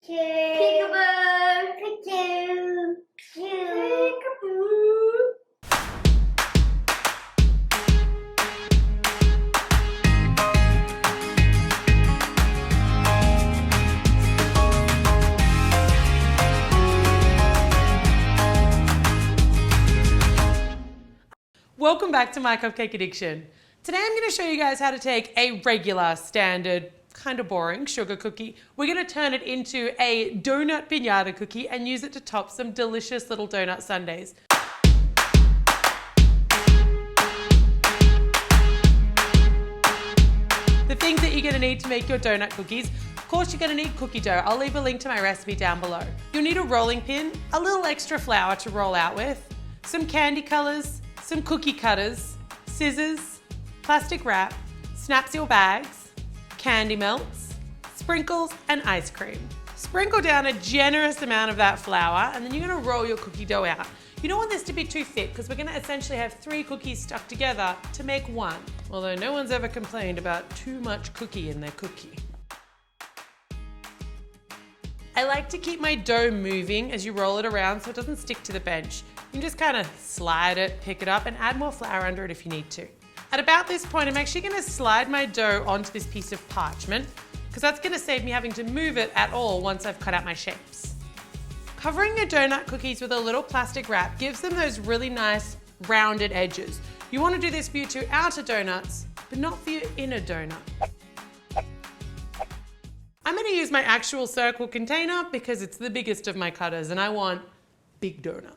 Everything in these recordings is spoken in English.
Peekaboo. Peekaboo. Peekaboo. Welcome back to My Cupcake Addiction. Today I'm going to show you guys how to take a regular, standard, kind of boring sugar cookie. We're going to turn it into a donut piñata cookie and use it to top some delicious little donut sundaes. The things that you're going to need to make your donut cookies: of course, you're going to need cookie dough. I'll leave a link to my recipe down below. You'll need a rolling pin, a little extra flour to roll out with, some candy colors, some cookie cutters, scissors, plastic wrap, snap seal bags, candy melts, sprinkles, and ice cream. Sprinkle down a generous amount of that flour, and then you're going to roll your cookie dough out. You don't want this to be too thick because we're going to essentially have 3 cookies stuck together to make one. Although no one's ever complained about too much cookie in their cookie. I like to keep my dough moving as you roll it around so it doesn't stick to the bench. You can just kind of slide it, pick it up, and add more flour under it if you need to. At about this point, I'm actually going to slide my dough onto this piece of parchment because that's going to save me having to move it at all once I've cut out my shapes. Covering your donut cookies with a little plastic wrap gives them those really nice rounded edges. You want to do this for your 2 outer donuts, but not for your inner donut. I'm going to use my actual circle container because it's the biggest of my cutters and I want big donuts.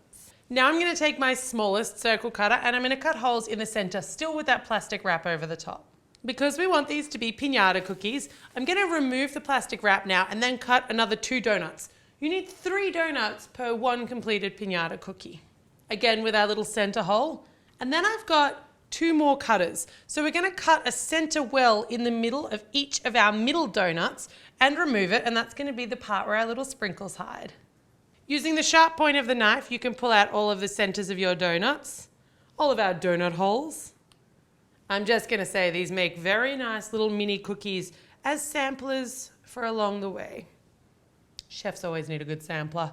Now I'm going to take my smallest circle cutter and I'm going to cut holes in the center, still with that plastic wrap over the top. Because we want these to be piñata cookies, I'm going to remove the plastic wrap now and then cut another 2 donuts. You need 3 donuts per 1 completed piñata cookie. Again with our little center hole. And then I've got 2 more cutters. So we're going to cut a center well in the middle of each of our middle donuts and remove it, and that's going to be the part where our little sprinkles hide. Using the sharp point of the knife, you can pull out all of the centers of your donuts, all of our donut holes. I'm just going to say these make very nice little mini cookies as samplers for along the way. Chefs always need a good sampler.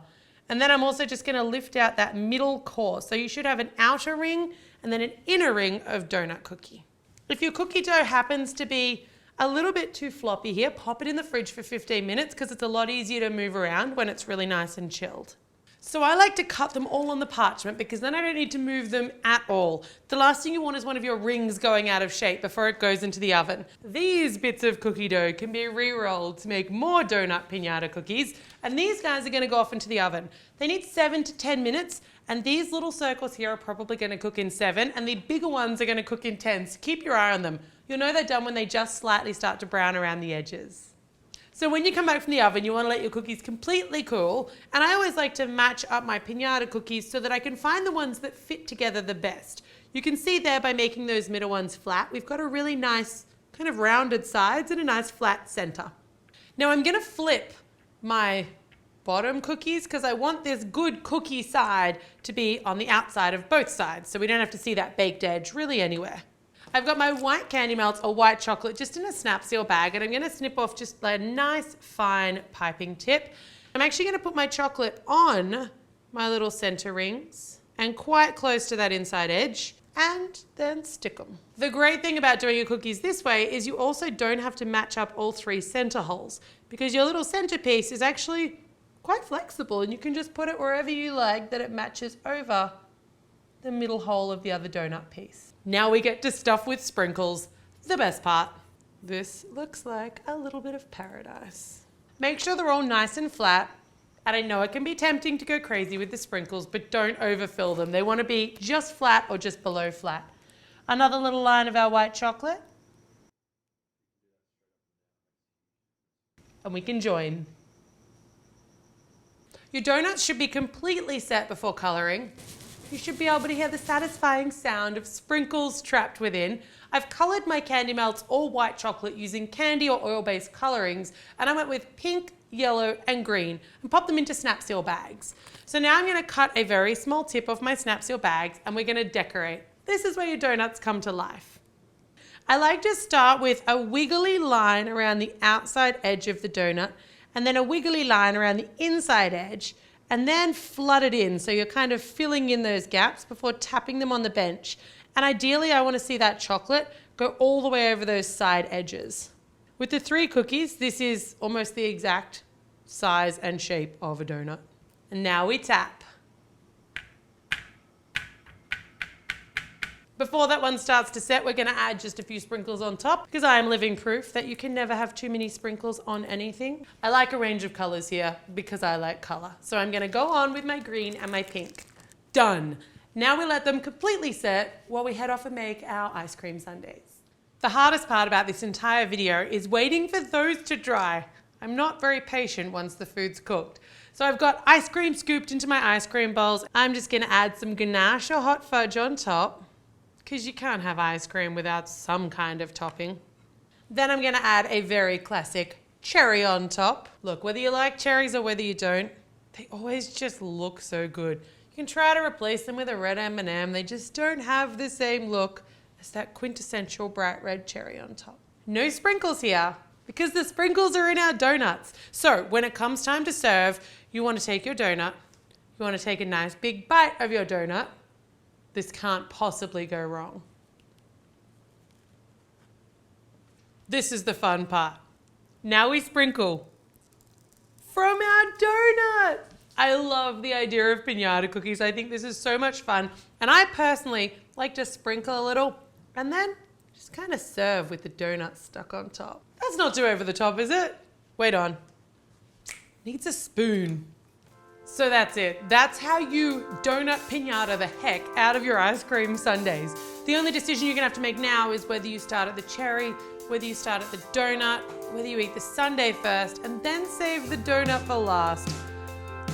And then I'm also just going to lift out that middle core. So you should have an outer ring and then an inner ring of donut cookie. If your cookie dough happens to be a little bit too floppy here, pop it in the fridge for 15 minutes because it's a lot easier to move around when it's really nice and chilled. So I like to cut them all on the parchment because then I don't need to move them at all. The last thing you want is one of your rings going out of shape before it goes into the oven. These bits of cookie dough can be re-rolled to make more donut piñata cookies, and these guys are going to go off into the oven. They need 7 to 10 minutes, and these little circles here are probably going to cook in 7, and the bigger ones are going to cook in 10, so keep your eye on them. You'll know they're done when they just slightly start to brown around the edges. So when you come back from the oven, you want to let your cookies completely cool. And I always like to match up my piñata cookies so that I can find the ones that fit together the best. You can see there by making those middle ones flat, we've got a really nice kind of rounded sides and a nice flat center. Now I'm going to flip my bottom cookies because I want this good cookie side to be on the outside of both sides so we don't have to see that baked edge really anywhere. I've got my white candy melts or white chocolate just in a snap seal bag, and I'm going to snip off just a nice fine piping tip. I'm actually going to put my chocolate on my little center rings and quite close to that inside edge and then stick them. The great thing about doing your cookies this way is you also don't have to match up all 3 center holes because your little centerpiece is actually quite flexible and you can just put it wherever you like that it matches over the middle hole of the other donut piece. Now we get to stuff with sprinkles, the best part. This looks like a little bit of paradise. Make sure they're all nice and flat. And I know it can be tempting to go crazy with the sprinkles, but don't overfill them. They want to be just flat or just below flat. Another little line of our white chocolate. And we can join. Your donuts should be completely set before coloring. You should be able to hear the satisfying sound of sprinkles trapped within. I've colored my candy melts all white chocolate using candy or oil-based colorings, and I went with pink, yellow, and green and popped them into snap seal bags. So now I'm going to cut a very small tip off my snap seal bags and we're going to decorate. This is where your donuts come to life. I like to start with a wiggly line around the outside edge of the donut and then a wiggly line around the inside edge, and then flood it in. So you're kind of filling in those gaps before tapping them on the bench. And ideally, I want to see that chocolate go all the way over those side edges. With the 3 cookies, this is almost the exact size and shape of a donut. And now we tap. Before that one starts to set, we're going to add just a few sprinkles on top because I am living proof that you can never have too many sprinkles on anything. I like a range of colors here because I like color. So I'm going to go on with my green and my pink. Done. Now we let them completely set while we head off and make our ice cream sundaes. The hardest part about this entire video is waiting for those to dry. I'm not very patient once the food's cooked. So I've got ice cream scooped into my ice cream bowls. I'm just going to add some ganache or hot fudge on top, because you can't have ice cream without some kind of topping. Then I'm gonna add a very classic cherry on top. Look, whether you like cherries or whether you don't, they always just look so good. You can try to replace them with a red M&M. They just don't have the same look as that quintessential bright red cherry on top. No sprinkles here, because the sprinkles are in our donuts. So when it comes time to serve, you wanna take your donut, you wanna take a nice big bite of your donut. This can't possibly go wrong. This is the fun part. Now we sprinkle from our donut. I love the idea of piñata cookies. I think this is so much fun. And I personally like to sprinkle a little and then just kind of serve with the donut stuck on top. That's not too over the top, is it? Wait on. Needs a spoon. So that's it. That's how you donut piñata the heck out of your ice cream sundaes. The only decision you're gonna have to make now is whether you start at the cherry, whether you start at the donut, whether you eat the sundae first, and then save the donut for last.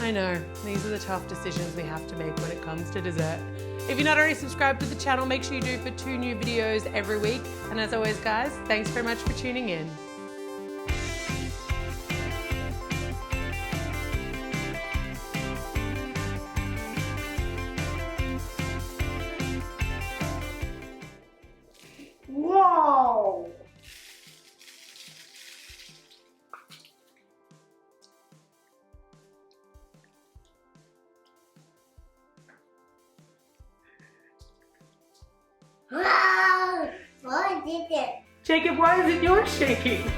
I know, these are the tough decisions we have to make when it comes to dessert. If you're not already subscribed to the channel, make sure you do for 2 new videos every week. And as always, guys, thanks very much for tuning in. Whoa! Wow! What did it? Jacob, why is it yours shaking?